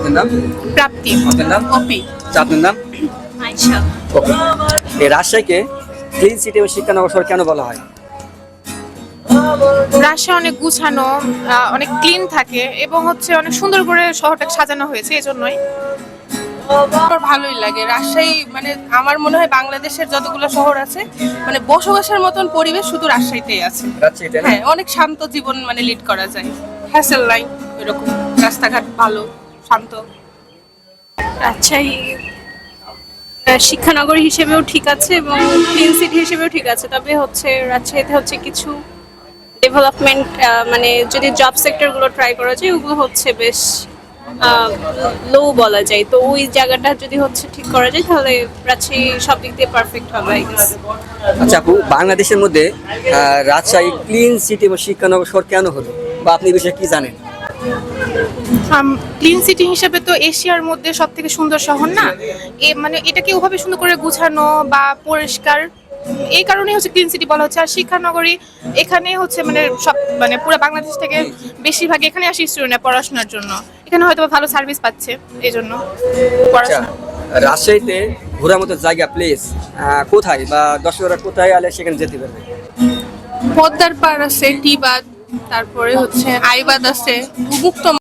আপনার নাম? প্রাপ্তি। আপনার নাম? অপি। আচ্ছা, আপনার নাম? আয়েশা। ওকে। এই রাজশাহীকে ক্লিন সিটি ও শিক্ষানগর শহর কেন বলা হয়? রাজশাহী অনেক গুছানো, অনেক ক্লিন থাকে এবং হচ্ছে অনেক সুন্দর করে শহরটাকে সাজানো হয়েছে, এজন্যই। আমার ভালোই লাগে রাজশাহী, মানে আমার মনে হয় বাংলাদেশের যতগুলো শহর আছে মানে বসবাসের মতন পরিবেশ শুধু রাজশাহীতেই আছে। রাজশাহীতে না? হ্যাঁ, অনেক শান্ত জীবন মানে লিড করা যায়, হ্যাসেল নাই এরকম, রাস্তাঘাট ভালো, শান্ত। রাজশাহী শিক্ষানগরী হিসেবেও ঠিক আছে এবং ক্লিন সিটি হিসেবেও ঠিক আছে, তবে হচ্ছে রাজশাহীতে হচ্ছে কিছু ডেভেলপমেন্ট, মানে যদি জব সেক্টরগুলো ট্রাই করা যায় ওগুলো হচ্ছে বেশ লো বলা যায়, তো ওই জায়গাটা যদি হচ্ছে ঠিক করা যায় তাহলে রাজশাহী সব দিক দিয়ে পারফেক্ট হবে আই গেস। আচ্ছা আপু, বাংলাদেশের মধ্যে রাজশাহী ক্লিন সিটি ও শিক্ষানগর শহর কেন হলো, বা আপনি এই বিষয়ে কি জানেন? ক্লিন সিটি হিসেবে তো এশিয়ার মধ্যে সব থেকে সুন্দর শহর না, মানে এটাকে ওভাবে সুন্দর করে গুছানো বা পরিষ্কার, এই কারণেই হচ্ছে ক্লিন সিটি বলা হচ্ছে। আর শিক্ষানগরী এখানে হচ্ছে মানে সব মানে পুরো বাংলাদেশ থেকে বেশিরভাগ এখানে আসে স্টুডেন্টরা পড়াশোনার জন্য, এখানে হয়তো ভালো সার্ভিস পাচ্ছে এই জন্য আচ্ছা, পড়াশোনা। রাজশাহীতে ঘোরার মতো জায়গা প্লেস কোথায়, বা দর্শকরা কোথায় আলে সেখানে যেতে পারবে? পদ্মার পাড় আছে, টিবাদ, তারপরে হচ্ছে আইবাদ আছে, মুক্ত